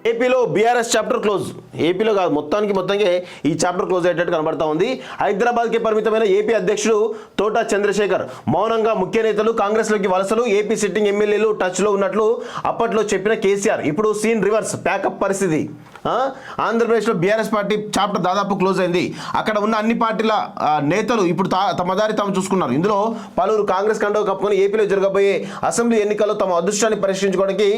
ఏపీలో BRS chapter close. ఏపీలో కాదు, మొత్తానికి ఈ చాప్టర్ క్లోజ్ అయ్యేటట్టు కనబడతా ఉంది. హైదరాబాద్కి పరిమితమైన ఏపీ అధ్యక్షుడు తోట చంద్రశేఖర్ మౌనంగా ముఖ్య నేతలు కాంగ్రెస్లోకి వలసలు, ఏపీ సిట్టింగ్ ఎమ్మెల్యేలు టచ్లో ఉన్నట్లు అప్పట్లో చెప్పిన కేసీఆర్ ఇప్పుడు సీన్ రివర్స్, ప్యాకప్ పరిస్థితి. ఆంధ్రప్రదేశ్లో బీఆర్ఎస్ పార్టీ చాప్టర్ దాదాపు క్లోజ్ అయింది. అక్కడ ఉన్న అన్ని పార్టీల నేతలు ఇప్పుడు తమ దారి తాము చూసుకున్నారు. ఇందులో పలువురు కాంగ్రెస్ కండవ కప్పుకొని ఏపీలో జరగబోయే అసెంబ్లీ ఎన్నికల్లో తమ అదృష్టాన్ని పరీక్షించుకోవడానికి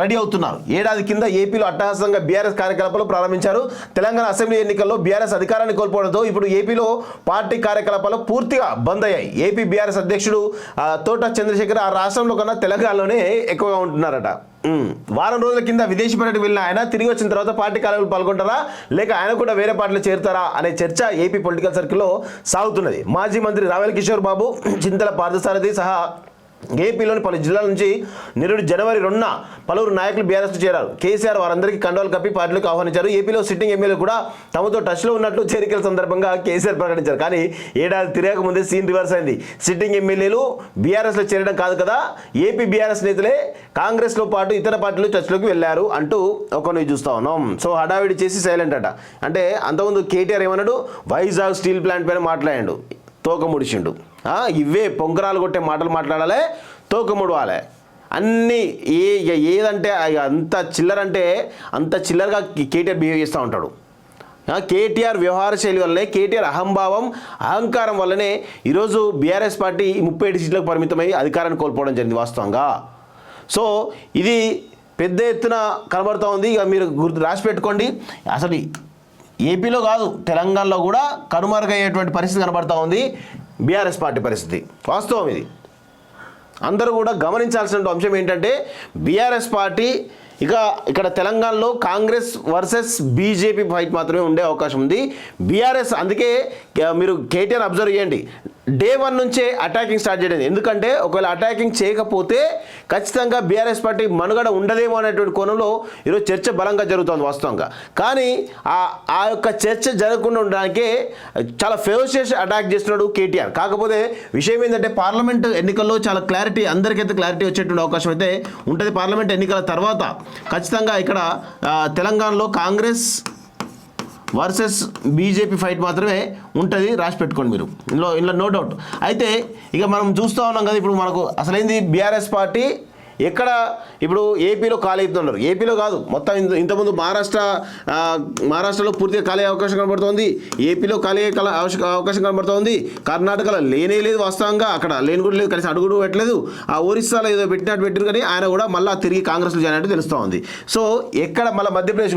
రెడీ అవుతున్నారు. ఏడాది కింద ఏపీలో అట్టహాసంగా బీఆర్ఎస్ కార్యకలాపాలు ప్రారంభించారు. తెలంగాణ అసెంబ్లీ ఎన్నికల్లో బీఆర్ఎస్ అధికారాన్ని కోల్పోవడంతో ఇప్పుడు ఏపీలో పార్టీ కార్యకలాపాలు పూర్తిగా బంద్ అయ్యాయి. ఏపీ బీఆర్ఎస్ అధ్యక్షుడు తోట చంద్రశేఖర్ ఆ రాష్ట్రంలో కన్నా తెలంగాణలోనే ఎక్కువగా ఉంటున్నారట. వారం రోజుల కింద విదేశీ పర్యటనకు వెళ్ళిన ఆయన తిరిగి వచ్చిన తర్వాత పార్టీ కార్యక్రమాలు పాల్గొంటారా లేక ఆయన కూడా వేరే పార్టీలో చేరుతారా అనే చర్చ ఏపీ పొలిటికల్ సర్కిల్లో సాగుతున్నది. మాజీ మంత్రి రావెల కిషోర్ బాబు, చింతల పార్థసారథి సహా ఏపీలోని పలు జిల్లాల నుంచి నిరుడు జనవరి 2న పలువురు నాయకులు బీఆర్ఎస్లో చేరారు. కేసీఆర్ వారందరికీ కండవాలు కప్పి పార్టీలకు ఆహ్వానించారు. ఏపీలో సిట్టింగ్ ఎమ్మెల్యే కూడా తమతో టచ్లో ఉన్నట్లు చేరికల సందర్భంగా కేసీఆర్ ప్రకటించారు. కానీ ఏడాది తిరగక ముందే సీన్ రివర్స్ అయింది. సిట్టింగ్ ఎమ్మెల్యేలు బీఆర్ఎస్లో చేరడం కాదు కదా, ఏపీ బీఆర్ఎస్ నేతలే కాంగ్రెస్లో పాటు ఇతర పార్టీలు టచ్లోకి వెళ్ళారు అంటూ ఒకరిని చూస్తా ఉన్నాం. సో హడావిడి చేసి సైలెంట్ అట. అంటే అంతకుముందు కేటీఆర్ ఏమన్నాడు, వైజాగ్ స్టీల్ ప్లాంట్ పైన మాట్లాడాడు, తోక ముడిచిండు. ఇవే పొంగరాలు కొట్టే మాటలు మాట్లాడాలి, తోక ముడవాలి. అన్నీ ఏదంటే అంత చిల్లరంటే అంత చిల్లరగా కేటీఆర్ బిహేవ్ చేస్తూ ఉంటాడు. కేటీఆర్ వ్యవహార శైలి వల్లనే, కేటీఆర్ అహంకారం వల్లనే ఈరోజు బీఆర్ఎస్ పార్టీ 37 సీట్లకు పరిమితమై అధికారాన్ని కోల్పోవడం జరిగింది వాస్తవంగా. సో ఇది పెద్ద ఎత్తున కనబడుతూ ఉంది. ఇక మీరు రాసి పెట్టుకోండి. అసలు ఏపీలో కాదు, తెలంగాణలో కూడా కనుమరుగయ్యేటువంటి పరిస్థితి కనబడుతూ ఉంది బీఆర్ఎస్ పార్టీ పరిస్థితి. వాస్తవం ఇది. అందరూ కూడా గమనించాల్సిన అంశం ఏంటంటే బీఆర్ఎస్ పార్టీ ఇక్కడ తెలంగాణలో కాంగ్రెస్ వర్సెస్ బీజేపీ ఫైట్ మాత్రమే ఉండే అవకాశం ఉంది. బీఆర్ఎస్ అందుకే మీరు కేటీఆర్ అబ్జర్వ్ చేయండి, డే 1 నుంచే అటాకింగ్ స్టార్ట్ చేయడం. ఎందుకంటే ఒకవేళ అటాకింగ్ చేయకపోతే ఖచ్చితంగా బీఆర్ఎస్ పార్టీ మనుగడ ఉండదేమో అనేటువంటి కోణంలో ఈరోజు చర్చ బలంగా జరుగుతుంది వాస్తవంగా. కానీ ఆ యొక్క చర్చ జరగకుండా ఉండడానికే చాలా ఫెరోషియస్ అటాక్ చేస్తున్నాడు కేటీఆర్. కాకపోతే విషయం ఏంటంటే పార్లమెంట్ ఎన్నికల్లో చాలా క్లారిటీ, అందరికైతే క్లారిటీ వచ్చేటువంటి అవకాశం అయితే ఉంటుంది. పార్లమెంట్ ఎన్నికల తర్వాత ఖచ్చితంగా ఇక్కడ తెలంగాణలో కాంగ్రెస్ వర్సెస్ బీజేపీ ఫైట్ మాత్రమే ఉంటుంది. రాసి పెట్టుకోండి మీరు, ఇందులో నో డౌట్. అయితే ఇక మనం చూస్తూ ఉన్నాం కదా, ఇప్పుడు మనకు అసలేంది బీఆర్ఎస్ పార్టీ ఎక్కడ ఇప్పుడు ఏపీలో ఖాళీ అవుతున్నారు. ఏపీలో కాదు, మొత్తం ఇంతకుముందు మహారాష్ట్రలో పూర్తిగా ఖాళీ అవకాశం కనబడుతుంది, ఏపీలో ఖాళీ అవకాశం కనబడుతుంది, కర్ణాటకలో లేనే లేదు వాస్తవంగా, అక్కడ లేని కూడా లేదు, కలిసి అడుగుడు పెట్టలేదు. ఆ ఒరిస్సాలో ఏదో పెట్టినట్టు కానీ ఆయన కూడా మళ్ళీ తిరిగి కాంగ్రెస్లో జాయిన్ అయినట్టు తెలుస్తూ ఉంది. సో ఎక్కడ మళ్ళీ మధ్యప్రదేశ్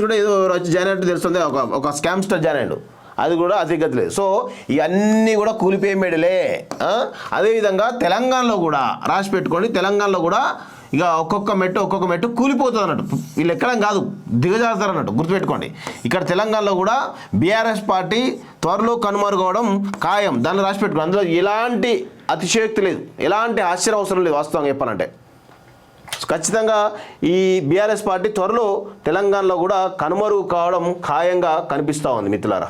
కూడా ఏదో వచ్చి జాయిన్ అయినట్టు తెలుస్తుంది, ఒక స్కామ్స్టర్ జాయిన్ అయ్యాడు, అది కూడా అతిగతి లేదు. సో ఇవన్నీ కూడా కూలిపోయే మెడలే. అదేవిధంగా తెలంగాణలో కూడా రాసి పెట్టుకోండి, తెలంగాణలో కూడా ఇక ఒక్కొక్క మెట్టు కూలిపోతుంది అన్నట్టు. వీళ్ళు ఎక్కడం కాదు, దిగజారుతారు అన్నట్టు, గుర్తుపెట్టుకోండి. ఇక్కడ తెలంగాణలో కూడా బీఆర్ఎస్ పార్టీ త్వరలో కనుమరుగవడం ఖాయం, దాన్ని రాసి పెట్టుకోండి. అందులో ఎలాంటి అతిశయోక్తి లేదు, ఎలాంటి ఆశ్చర్యం అవసరం లేదు వాస్తవంగా చెప్పాలంటే. ఖచ్చితంగా ఈ బీఆర్ఎస్ పార్టీ త్వరలో తెలంగాణలో కూడా కనుమరుగు కావడం ఖాయంగా కనిపిస్తూ ఉంది మిత్రులారా.